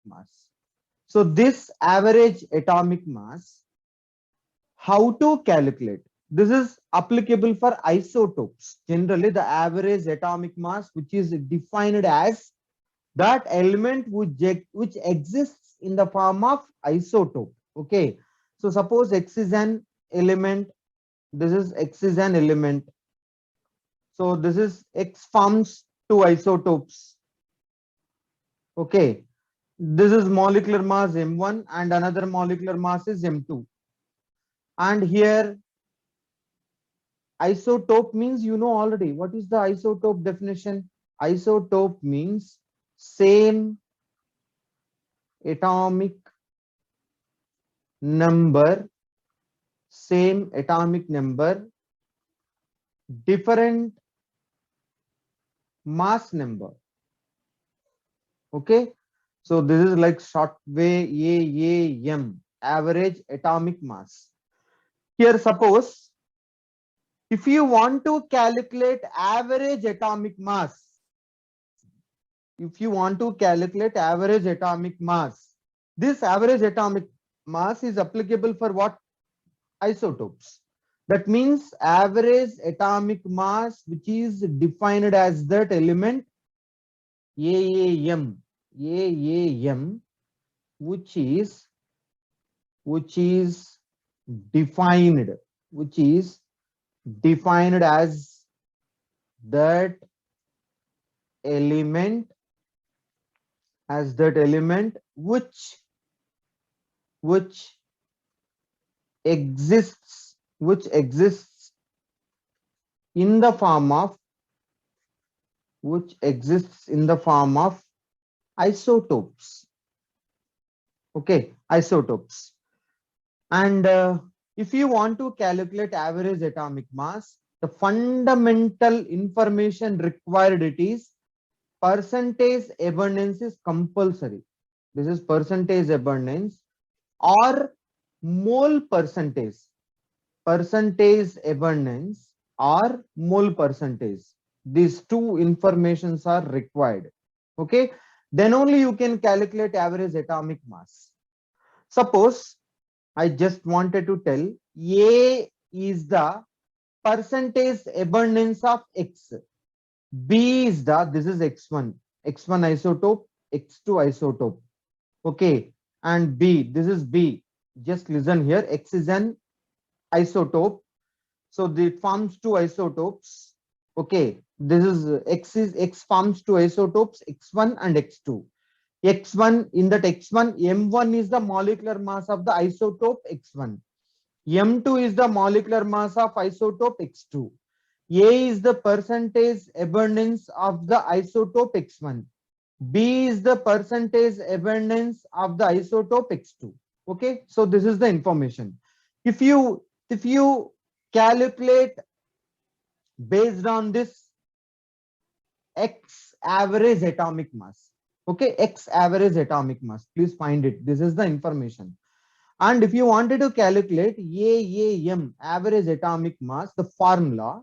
mass. So this average atomic mass, how to calculate? This is applicable for isotopes. Generally, the average atomic mass, which is defined as that element which exists in the form of isotope. Okay. So suppose X is an element. This is X is an element. So this is X forms two isotopes. Okay. This is molecular mass M1 and another molecular mass is M2. And here isotope means you know already. What is the isotope definition? Isotope means same atomic number, different mass number. Okay. So this is like short way AAM, average atomic mass. Here suppose if you want to calculate average atomic mass, this average atomic mass is applicable for what? Isotopes. That means average atomic mass which is defined as that element AAM, which is defined as that element which exists in the form of isotopes. Okay, isotopes. And if you want to calculate average atomic mass, the fundamental information required, it is percentage abundance is compulsory. This is percentage abundance or mole percentage. Percentage abundance or mole percentage. These two informations are required. Okay, then only you can calculate average atomic mass. Suppose I just wanted to tell A is the percentage abundance of X. B is the, this is X1 isotope, X2 isotope. Okay, and B, this is B. Just listen here. X is an isotope. So it forms two isotopes. Okay, this is X forms two isotopes, X1 and X2. X1, in that X1, M1 is the molecular mass of the isotope X1. M2 is the molecular mass of isotope X2. A is the percentage abundance of the isotope X1. B is the percentage abundance of the isotope X2. Okay, so this is the information. If you calculate based on this X average atomic mass, okay, X average atomic mass, please find it. This is the information. And if you wanted to calculate AAM, average atomic mass, the formula,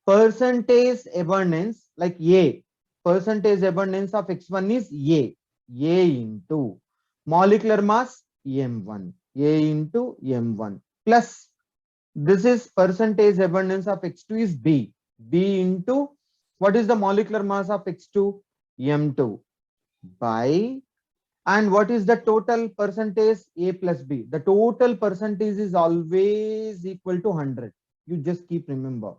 percentage abundance, like A, percentage abundance of X1 is A into molecular mass M1, A into M1, plus this is percentage abundance of X2 is B into what is the molecular mass of X2? M2 by, and what is the total percentage? A plus B. The total percentage is always equal to 100. You just keep remember.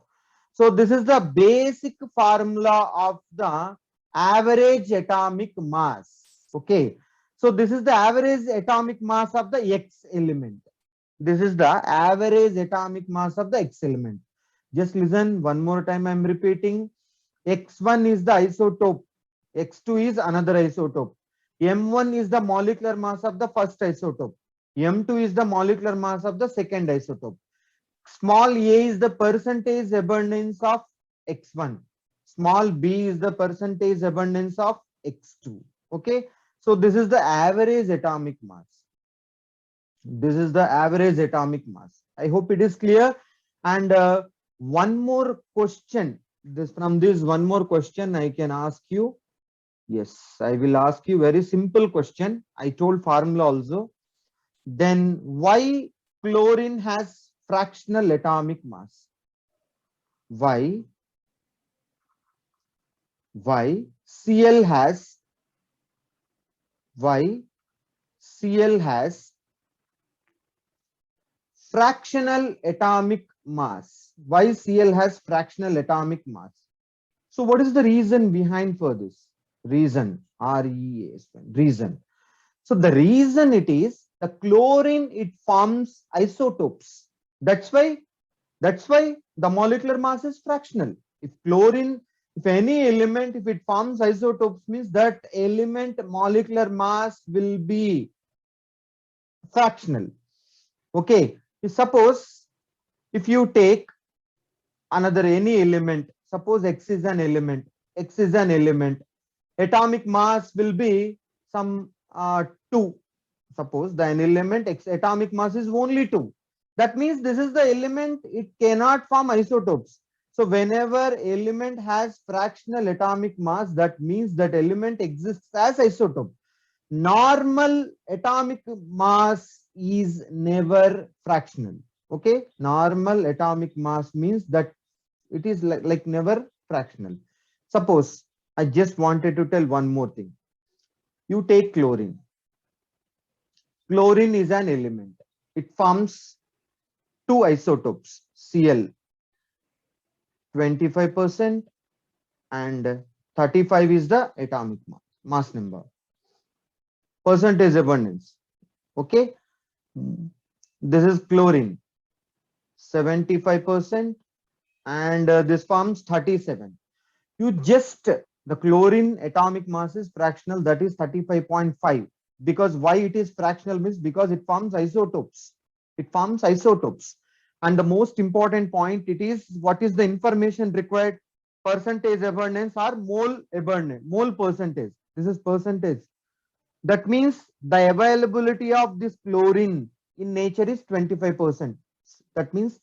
So this is the basic formula of the average atomic mass. Okay. So this is the average atomic mass of the X element. This is the average atomic mass of the X element. Just listen one more time. I am repeating. X1 is the isotope. X2 is another isotope. M1 is the molecular mass of the first isotope. M2 is the molecular mass of the second isotope. Small a is the percentage abundance of X1. Small b is the percentage abundance of X2. Okay. So this is the average atomic mass. This is the average atomic mass. I hope it is clear. And one more question. One more question I can ask you. Yes, I will ask you very simple question. I told formula also. Then why chlorine has fractional atomic mass? Why Cl has why Cl has fractional atomic mass? Why Cl has fractional atomic mass? So what is the reason behind for this? Reason, R-E-A-S-O-N, reason. So the reason it is the chlorine, it forms isotopes. That's why the molecular mass is fractional. If chlorine, if any element, if it forms isotopes, means that element molecular mass will be fractional. Okay. Suppose if you take another any element, suppose X is an element, atomic mass will be some 2. Suppose the element X atomic mass is only 2. That means this is the element, it cannot form isotopes. So whenever element has fractional atomic mass, that means that element exists as isotope. Normal atomic mass is never fractional. Okay, normal atomic mass means that it is like never fractional. Suppose I just wanted to tell one more thing. You take chlorine. Chlorine is an element. It forms two isotopes, Cl 25% and 35 is the atomic mass number, percentage abundance. Okay, this is chlorine 75% and this forms 37. You just the chlorine atomic mass is fractional, that is 35.5. Because why it is fractional means because it forms isotopes. It forms isotopes. And the most important point, it is what is the information required? Percentage abundance or mole abundance, mole percentage. This is percentage. That means the availability of this chlorine in nature is 25%. That means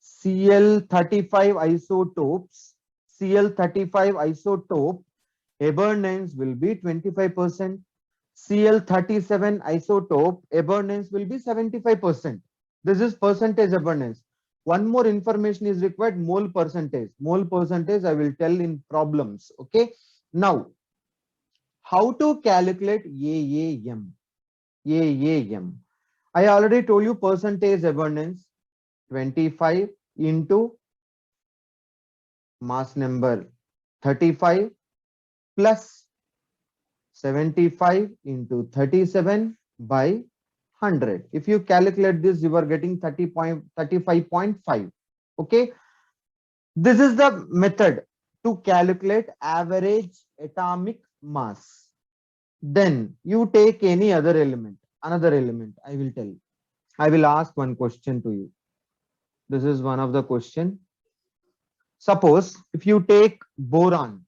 Cl35 isotopes, Cl35 isotope abundance will be 25%. Cl37 isotope abundance will be 75%. This is percentage abundance. One more information is required, mole percentage. Mole percentage I will tell in problems. Okay. Now, how to calculate AAM? AAM. I already told you percentage abundance 25 into mass number 35 plus 75 into 37 by 100. If you calculate this, you are getting 35.5. Okay. This is the method to calculate average atomic mass. Then you take any other element, another element. I will tell. I will ask one question to you. This is one of the question. Suppose if you take boron,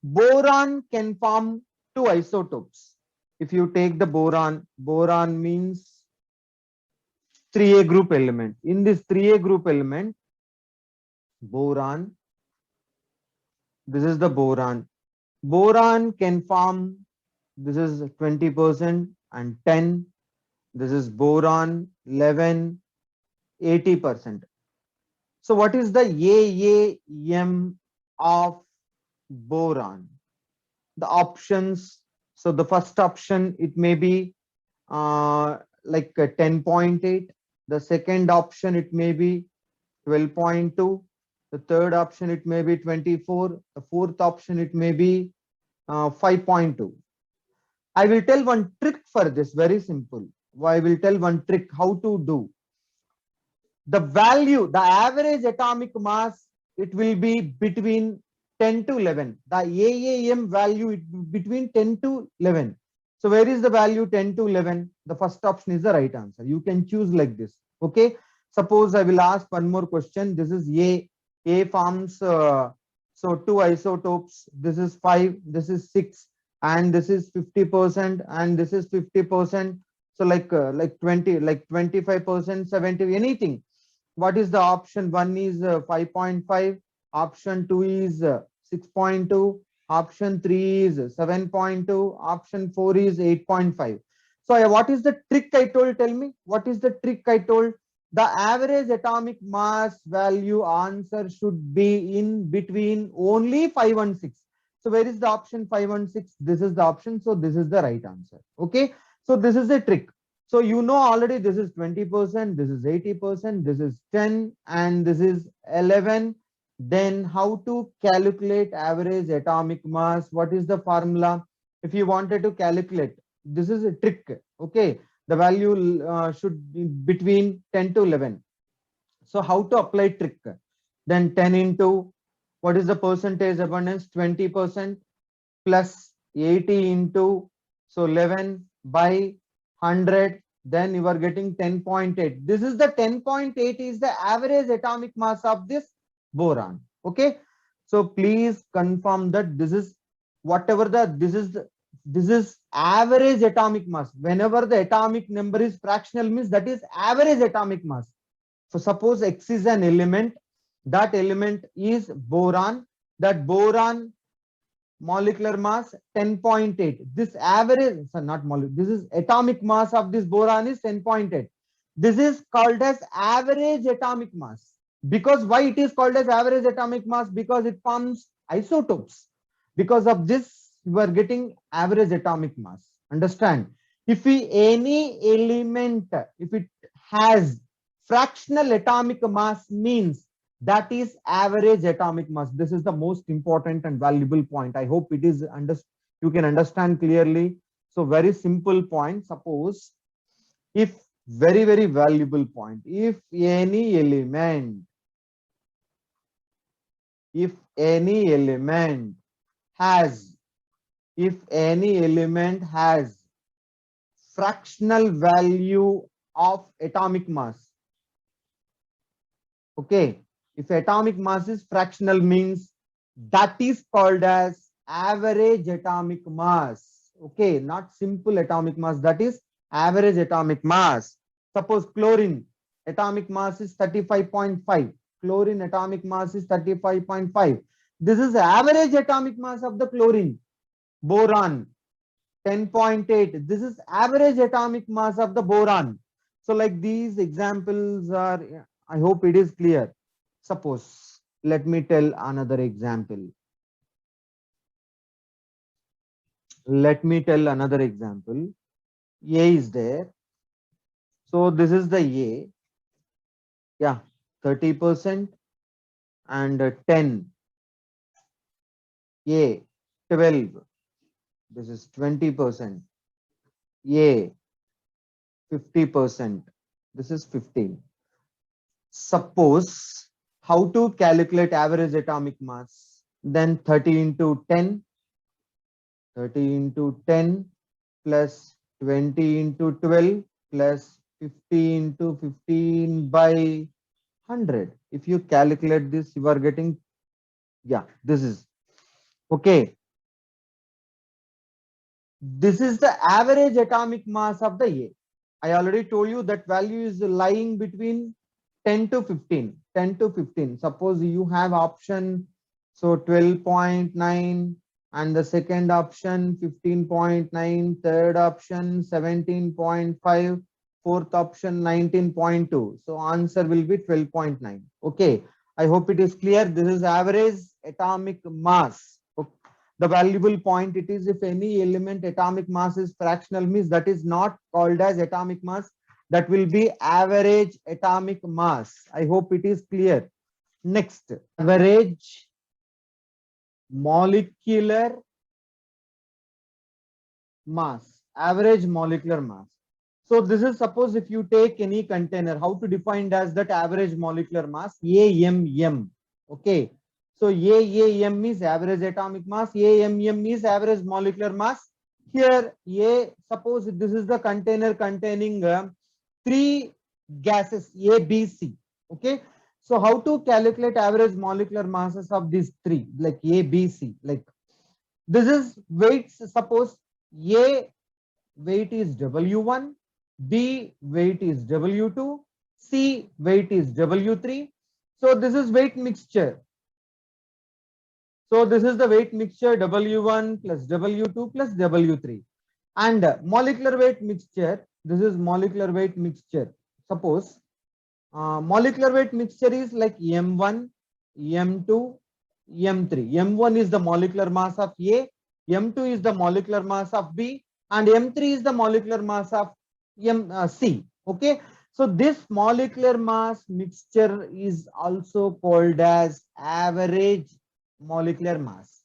boron can form two isotopes. If you take the boron means 3A group element. In this 3A group element, boron, this is the boron. Boron can form, this is 20% and 10. This is boron 11, 80%. So what is the AAM of boron? The options. So the first option, it may be like 10.8. The second option, it may be 12.2. The third option, it may be 24. The fourth option, it may be 5.2. I will tell one trick for this, very simple. I will tell one trick how to do. The value, the average atomic mass, it will be between 10 to 11. The AAM value between 10 to 11. So where is the value 10 to 11? The first option is the right answer. You can choose like this. Okay. Suppose I will ask one more question. This is A. A forms so two isotopes. This is 5. This is 6. And this is 50%. And this is 50%. So like 20, like 25%, 70, anything. What is the option? One is 5.5. option 2 is 6.2, option 3 is 7.2, option 4 is 8.5. So what is the trick I told? Tell me, what is the trick I told? The average atomic mass value answer should be in between only 5 and 6. So where is the option 5 and 6? This is the option. So this is the right answer. Okay. So this is the trick. So you know already this is 20%, this is 80%, this is 10, and this is 11. Then how to calculate average atomic mass? What is the formula? If you wanted to calculate, this is a trick. Okay. The value should be between 10 to 11. So how to apply trick? Then 10 into what is the percentage abundance? 20% plus 80 into, so 11 by 100, then you are getting 10.8. This is the 10.8 is the average atomic mass of this boron. Okay. So please confirm that this is whatever this is average atomic mass. Whenever the atomic number is fractional means that is average atomic mass. So suppose X is an element, that element is boron, that boron molecular mass 10.8. This average, so not molecular, this is atomic mass of this boron is 10.8. This is called as average atomic mass. Because why it is called as average atomic mass? Because it forms isotopes. Because of this, you are getting average atomic mass. Understand? If any element, if it has fractional atomic mass means that is average atomic mass. This is the most important and valuable point. I hope it is you can understand clearly. So very simple point. Suppose if very valuable point, if any element has fractional value of atomic mass, okay, if atomic mass is fractional means that is called as average atomic mass. Okay, not simple atomic mass, that is average atomic mass. Suppose chlorine atomic mass is 35.5. Chlorine atomic mass is 35.5. This is average atomic mass of the chlorine. Boron 10.8. This is average atomic mass of the boron. So like these examples are, I hope it is clear. Suppose, let me tell another example. Let me tell another example. A is there. So this is the A. Yeah, 30% and 10. A, 12. This is 20%. A, 50%. This is 15. Suppose how to calculate average atomic mass? Then 30 into 10. 30 into 10 plus 20 into 12 plus 50 into 15 by 100. If you calculate this, you are getting, yeah, this is okay. This is the average atomic mass of the A. I already told you that value is lying between 10 to 15. 10 to 15. Suppose you have option, so 12.9, and the second option 15.9, third option 17.5, fourth option 19.2. So answer will be 12.9. Okay. I hope it is clear. This is average atomic mass. The valuable point it is, if any element atomic mass is fractional means that is not called as atomic mass, that will be average atomic mass. I hope it is clear. Next, average molecular mass. Average molecular mass. So this is, suppose if you take any container, how to define as that average molecular mass? AMM. Okay. So AAM is average atomic mass, AMM is average molecular mass. Here A, suppose this is the container containing three gases A, B, C. Okay. So how to calculate average molecular masses of these three, like A, B, C? Like this is weights. Suppose A weight is W1, B weight is W2, C weight is W3. So this is weight mixture. So this is the weight mixture W1 plus W2 plus W3. And molecular weight mixture, this is molecular weight mixture. Suppose molecular weight mixture is like M1, M2, M3. M1 is the molecular mass of A, M2 is the molecular mass of B, and M3 is the molecular mass of C. Okay. So this molecular mass mixture is also called as average molecular mass.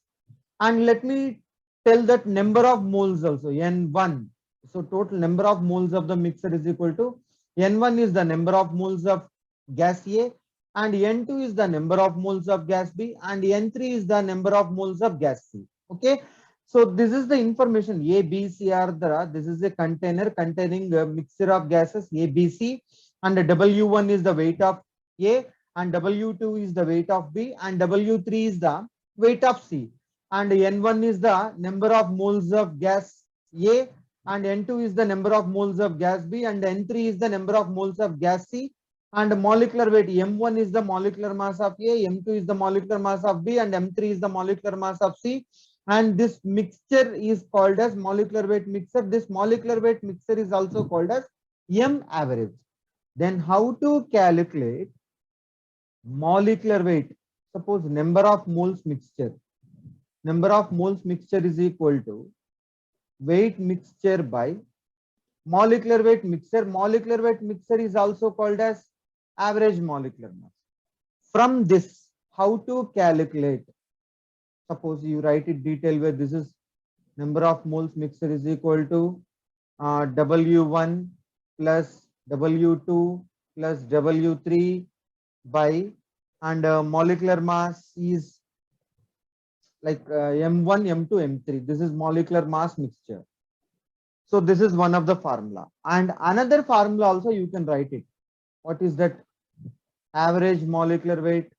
And let me tell that number of moles also, N1. So total number of moles of the mixture is equal to N1 is the number of moles of gas A, and N2 is the number of moles of gas B, and N3 is the number of moles of gas C. Okay. So this is the information. A, B, C are the, this is a container containing a mixture of gases A, B, C, and W1 is the weight of A, and W2 is the weight of B, and W3 is the weight of C, and N1 is the number of moles of gas A, and N2 is the number of moles of gas B, and N3 is the number of moles of gas C, and molecular weight M1 is the molecular mass of A, M2 is the molecular mass of B, and M3 is the molecular mass of C, and this mixture is called as molecular weight mixture. This molecular weight mixture is also called as M average. Then how to calculate molecular weight? Suppose number of moles mixture. Number of moles mixture is equal to weight mixture by molecular weight mixture. Molecular weight mixture is also called as average molecular mass. From this, how to calculate? Suppose you write it detail where this is number of moles mixture is equal to W1 plus W2 plus W3 by, and molecular mass is like M1, M2, M3. This is molecular mass mixture. So this is one of the formula, and another formula also you can write it. What is that? Average molecular weight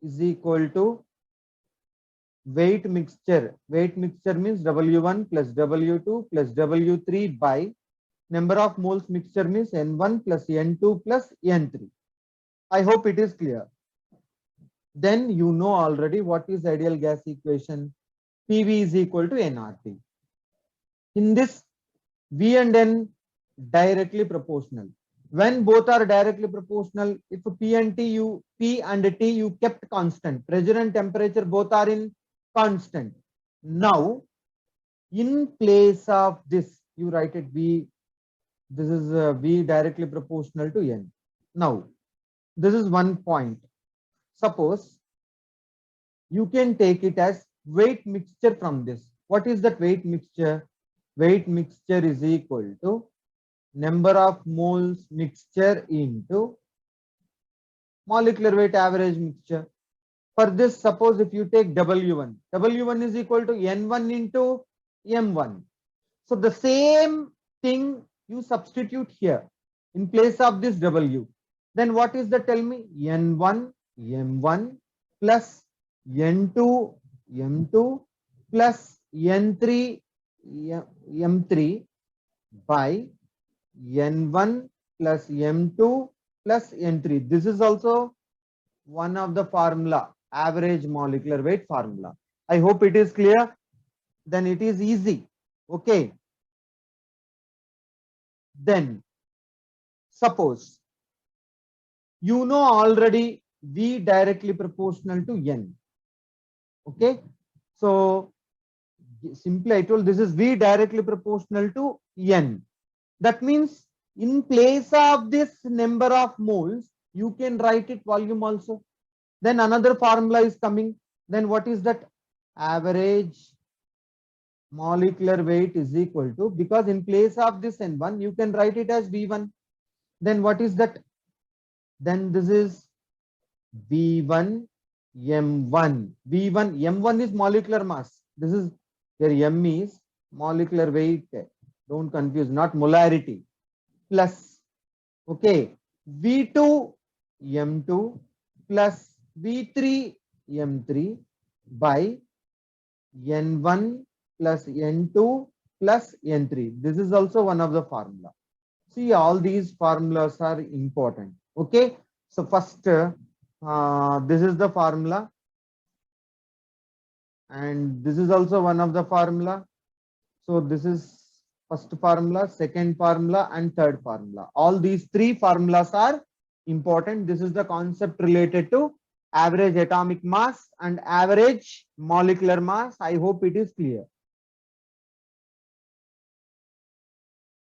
is equal to weight mixture. Weight mixture means W1 plus W2 plus W3 by number of moles mixture means N1 plus N2 plus N3. I hope it is clear. Then you know already what is ideal gas equation. PV is equal to nRT. In this, V and N directly proportional. When both are directly proportional, if P and T you kept constant, pressure and temperature both are in constant. Now, in place of this, you write it V. This is V directly proportional to N. Now, this is one point. Suppose you can take it as weight mixture from this. What is that weight mixture? Weight mixture is equal to number of moles mixture into molecular weight average mixture. For this, suppose if you take W1, W1 is equal to N1 into M1. So the same thing you substitute here in place of this W. Then what is the, tell me? N1 M1 plus N2 M2 plus N3 M3 by N1 plus M2 plus N3. This is also one of the formula, average molecular weight formula. I hope it is clear. Then it is easy. Okay. Then suppose you know already V directly proportional to N. Okay. So simply I told this is V directly proportional to N. That means in place of this number of moles, you can write it volume also. Then another formula is coming. Then what is that? Average molecular weight is equal to, because in place of this N1, you can write it as V1. Then what is that? Then this is V1 M1. V1 M1 is molecular mass. This is your M is molecular weight. Don't confuse, not molarity. Plus, okay, V2 M2 plus V3 M3 by N1 plus N2 plus N3. This is also one of the formula. See, all these formulas are important. Okay. So first, this is the formula. and this is also one of the formula. So this is first formula, second formula, and third formula. All these three formulas are important. This is the concept related to average atomic mass and average molecular mass. I hope it is clear.